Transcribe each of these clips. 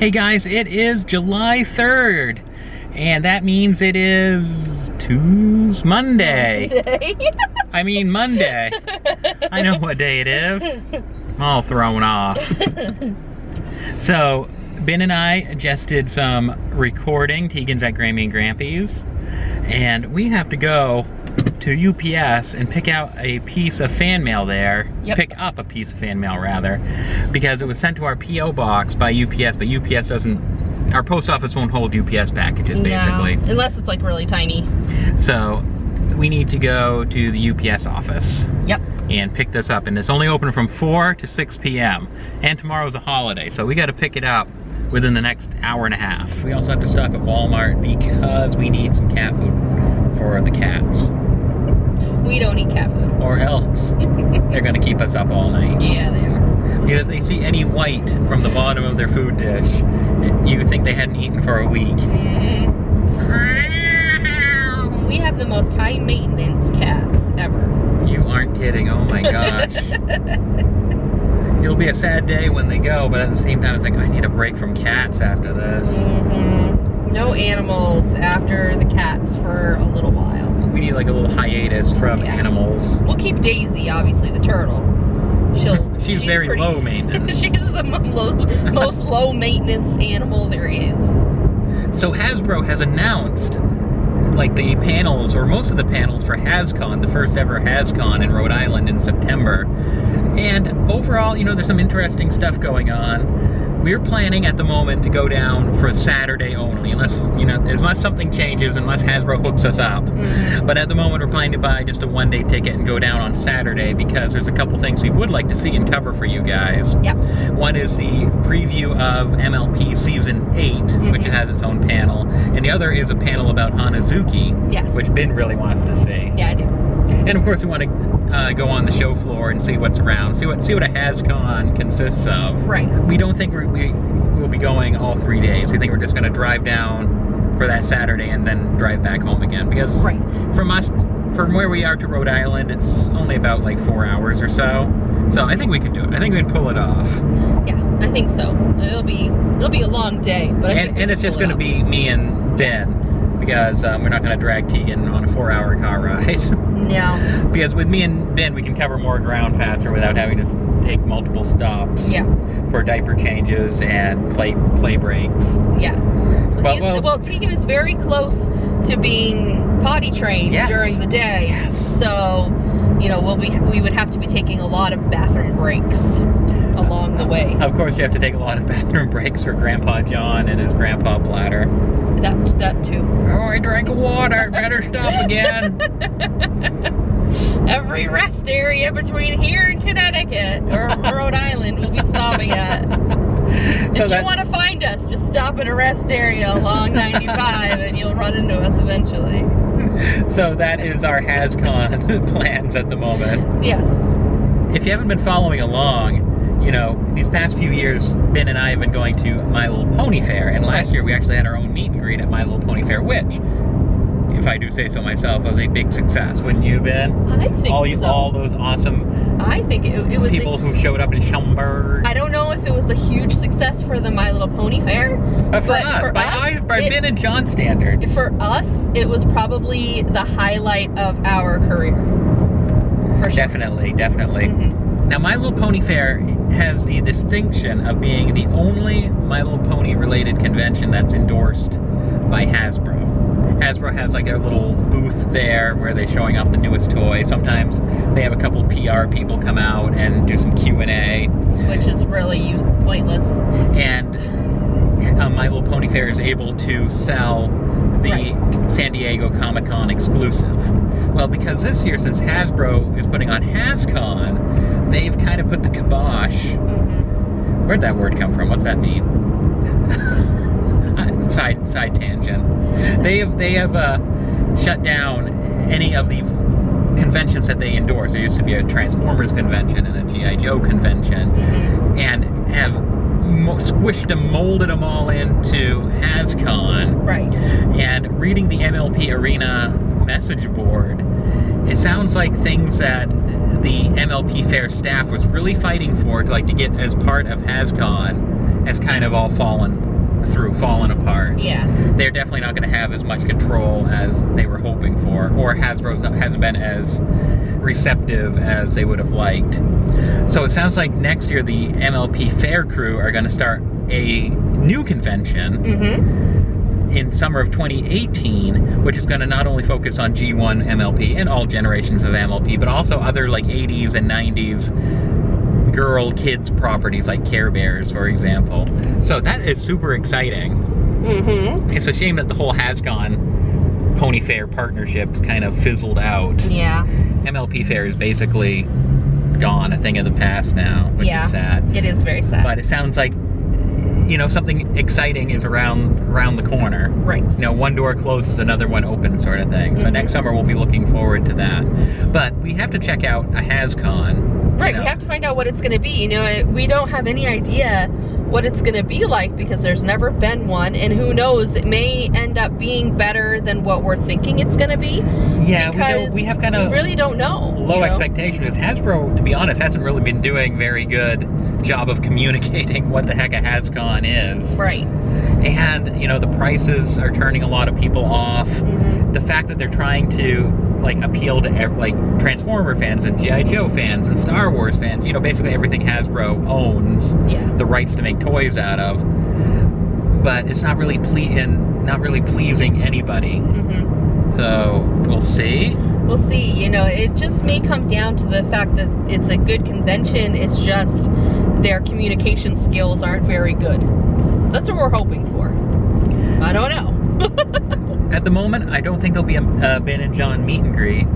Hey guys, it is July 3rd, and that means it is Monday. I mean Monday. I know what day it is. I'm all thrown off. So, Ben and I just did some recording. Teagan's at Grammy and Grampy's, and we have to go to UPS and pick out a piece of fan mail there. Yep. Pick up a piece of fan mail, rather, because it was sent to our P.O. box by UPS, but UPS doesn't, our post office won't hold UPS packages, basically. No, unless it's like really tiny. So, we need to go to the UPS office. Yep. And pick this up, and it's only open from 4 to 6 p.m. And tomorrow's a holiday, so we got to pick it up within the next hour and a half. We also have to stop at Walmart because we need some cat food for the cats. We don't eat cat food. Or else they're gonna keep us up all night. Yeah, they are. Because if they see any white from the bottom of their food dish, you would think they hadn't eaten for a week. We have the most high maintenance cats ever. You aren't kidding, oh my gosh. It'll be a sad day when they go, but at the same time it's like, I need a break from cats after this. No animals after the cats for a little while. We need like a little hiatus from animals. We'll keep Daisy, obviously, the turtle. She's very pretty, low maintenance. She's the most low maintenance animal there is. So Hasbro has announced like the panels, or most of the panels for Hascon, the first ever Hascon in Rhode Island in September. And overall, you know, there's some interesting stuff going on. We're planning at the moment to go down for a Saturday only, unless something changes, unless Hasbro hooks us up. But at the moment, we're planning to buy just a one-day ticket and go down on Saturday because there's a couple things we would like to see and cover for you guys. Yep. One is the preview of MLP Season 8, which has its own panel, and the other is a panel about Hanazuki, which Ben really wants to see. Yeah, I do. And of course, we want to go on the show floor and see what's around, see what a Hascon consists of. Right. We don't think we'll be going all 3 days. We think we're just going to drive down for that Saturday and then drive back home again. Because from where we are to Rhode Island, it's only about like 4 hours or so. So I think we can do it. I think we can pull it off. Yeah, I think so. It'll be a long day, but and it's just going to be me and Ben. Because we're not going to drag Teagan on a 4-hour car ride. No. Because with me and Ben, we can cover more ground faster without having to take multiple stops for diaper changes and play breaks. Yeah. Well, Teagan is very close to being potty trained during the day. Yes. So, you know, we would have to be taking a lot of bathroom breaks along the way. Of course, you have to take a lot of bathroom breaks for Grandpa John and his grandpa bladder. That too. Oh, I drank water. Better stop again. Every rest area between here and Connecticut or Rhode Island we'll be stopping at. If you want to find us, just stop at a rest area along 95 and you'll run into us eventually. So that is our Hascon plans at the moment. Yes. If you haven't been following along, you know, these past few years, Ben and I have been going to My Little Pony Fair, and last year we actually had our own meet and greet at My Little Pony Fair, which, if I do say so myself, was a big success, wouldn't you, Ben? I think so. All those awesome it was people who showed up in Schaumburg. I don't know if it was a huge success for the My Little Pony Fair. But by Ben and John standards. For us, it was probably the highlight of our career. For sure. Definitely. Now, My Little Pony Fair has the distinction of being the only My Little Pony related convention that's endorsed by Hasbro. Hasbro has like their little booth there where they're showing off the newest toy. Sometimes they have a couple PR people come out and do some Q&A. Which is really pointless. And My Little Pony Fair is able to sell the San Diego Comic-Con exclusive. Well, because this year, since Hasbro is putting on Hascon, they've kind of put the kibosh. Where'd that word come from? What's that mean? Side tangent. They have shut down any of the conventions that they endorse. There used to be a Transformers convention and a G.I. Joe convention, and have squished them, molded them all into Hascon. Right. And reading the MLP Arena message board, it sounds like things that the MLP Fair staff was really fighting for to get as part of Hascon has kind of all fallen through, fallen apart. Yeah. They're definitely not going to have as much control as they were hoping for, or Hasbro hasn't been as receptive as they would have liked. So it sounds like next year the MLP Fair crew are going to start a new convention in summer of 2018, which is going to not only focus on G1 MLP and all generations of MLP, but also other like 80s and 90s kids properties like Care Bears, for example. So that is super exciting. It's a shame that the whole Hascon Pony Fair partnership kind of fizzled out. Yeah. MLP Fair is basically gone, a thing of the past now, which is sad. It is very sad. But it sounds like, you know, something exciting is around the corner. Right. You know, one door closes, another one opens, sort of thing. So next summer we'll be looking forward to that. But we have to check out a Hascon. Right, we have to find out what it's going to be. You know, we don't have any idea what it's going to be like because there's never been one, and who knows, it may end up being better than what we're thinking it's going to be. Yeah, we have kind of really don't know. Low expectations. Hasbro, to be honest, hasn't really been doing very good job of communicating what the heck a Hascon is. Right. And, you know, the prices are turning a lot of people off. The fact that they're trying to like appeal to like Transformer fans and G.I. Joe fans and Star Wars fans, you know, basically everything Hasbro owns the rights to make toys out of, but it's not really pleasing anybody. So we'll see. We'll see. You know, it just may come down to the fact that it's a good convention. It's just their communication skills aren't very good. That's what we're hoping for. I don't know. At the moment, I don't think there'll be a Ben and John meet and greet.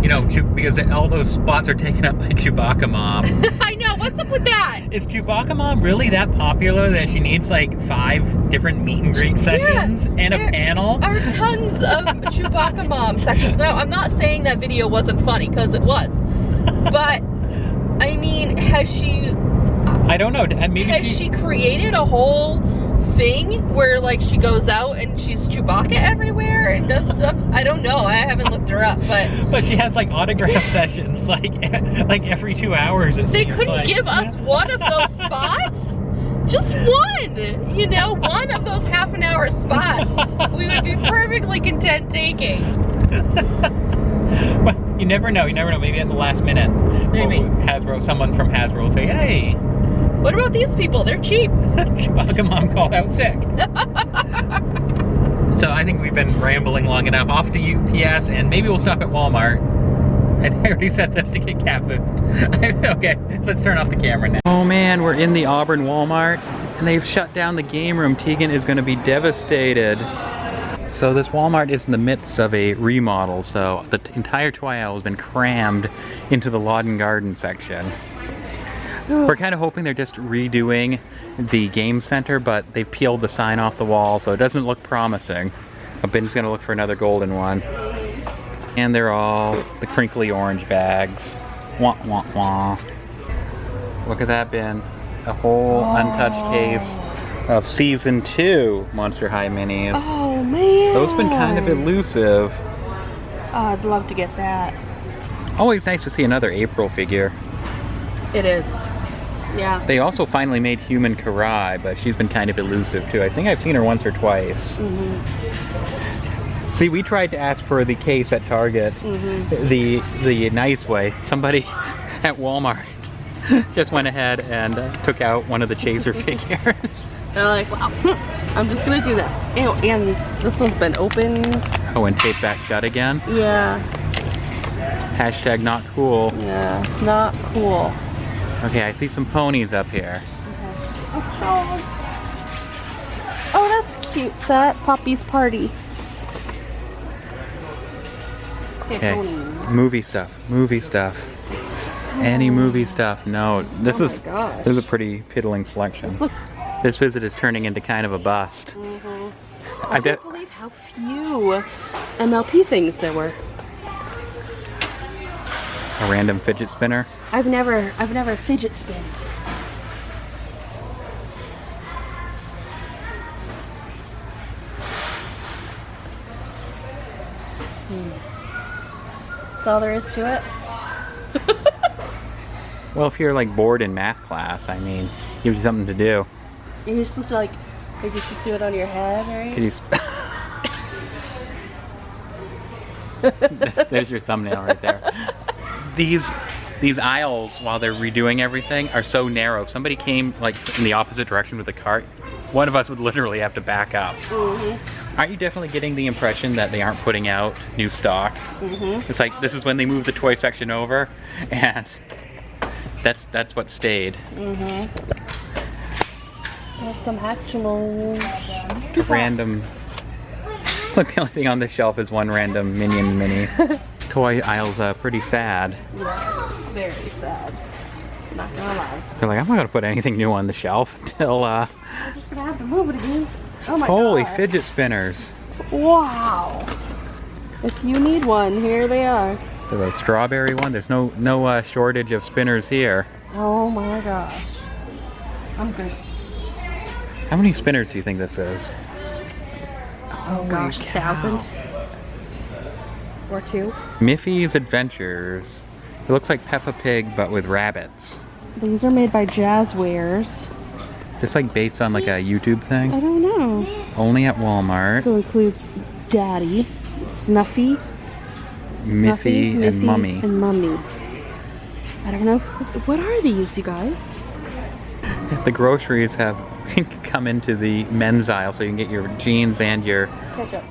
You know, because all those spots are taken up by Chewbacca Mom. I know, what's up with that? Is Chewbacca Mom really that popular that she needs like 5 different meet and greet sessions and a panel? There are tons of Chewbacca Mom sections. Now, I'm not saying that video wasn't funny, because it was. But, I mean, has she... I don't know. Maybe has she created a whole thing where like she goes out and she's Chewbacca everywhere and does stuff? I don't know. I haven't looked her up, but she has like autograph sessions like every 2 hours. They couldn't give us one of those spots. Just one, you know, one of those half-an-hour spots. We would be perfectly content taking. Well, you never know. You never know. Maybe at the last minute, maybe someone from Hasbro will say, "Hey, what about these people? They're cheap." Chewbacca Mom called out sick. So I think we've been rambling long enough. Off to UPS, and maybe we'll stop at Walmart. I already said this to get cat food. Okay, let's turn off the camera now. Oh man, we're in the Auburn Walmart, and they've shut down the game room. Teagan is going to be devastated. So this Walmart is in the midst of a remodel, so the entire toy aisle has been crammed into the lawn and garden section. We're kind of hoping they're just redoing the game center, but they've peeled the sign off the wall, so it doesn't look promising. Ben's gonna look for another golden one. And they're all the crinkly orange bags. Wah, wah, wah. Look at that, Ben. A whole untouched case of Season 2 Monster High Minis. Oh, man. Those have been kind of elusive. Oh, I'd love to get that. Always nice to see another April figure. It is. Yeah. They also finally made Human Karai, but she's been kind of elusive too. I think I've seen her once or twice. See, we tried to ask for the case at Target the nice way. Somebody at Walmart just went ahead and took out one of the Chaser figures. They're like, wow, I'm just gonna do this. Ew, and this one's been opened. Oh, and taped back shut again? Yeah. Hashtag not cool. Yeah, not cool. Okay, I see some ponies up here. Okay. Oh, that's cute set. Poppy's Party. Okay, movie stuff, movie stuff. Any movie stuff? No, this is a pretty piddling selection. This visit is turning into kind of a bust. I can't believe how few MLP things there were. A random fidget spinner. I've never fidget spinned. That's all there is to it. Well, if you're like bored in math class, I mean, gives you something to do. And you're supposed to like Maybe you should do it on your head, right? Can you There's your thumbnail right there. These aisles, while they're redoing everything, are so narrow. If somebody came like in the opposite direction with a cart, one of us would literally have to back up. Aren't you definitely getting the impression that they aren't putting out new stock? It's like this is when they moved the toy section over, and that's what stayed. We have some Hatchimals. Random. Look, the only thing on this shelf is one random Minion Mini. Toy aisle's pretty sad. Yeah, it's very sad. Not gonna lie. They're like, I'm not gonna put anything new on the shelf until I'm just gonna have to move it again. Oh my god. Holy fidget spinners. Wow. If you need one, here they are. There's a strawberry one. There's no shortage of spinners here. Oh my gosh. I'm good. How many spinners do you think this is? Oh gosh, 1,000 or 2. Miffy's Adventures. It looks like Peppa Pig, but with rabbits. These are made by Jazzwares. Just like based on like a YouTube thing? I don't know. Only at Walmart. So it includes Daddy, Snuffy, Miffy, and Mummy. And Mummy. I don't know. What are these, you guys? The groceries have come into the men's aisle, so you can get your jeans and your Ketchup.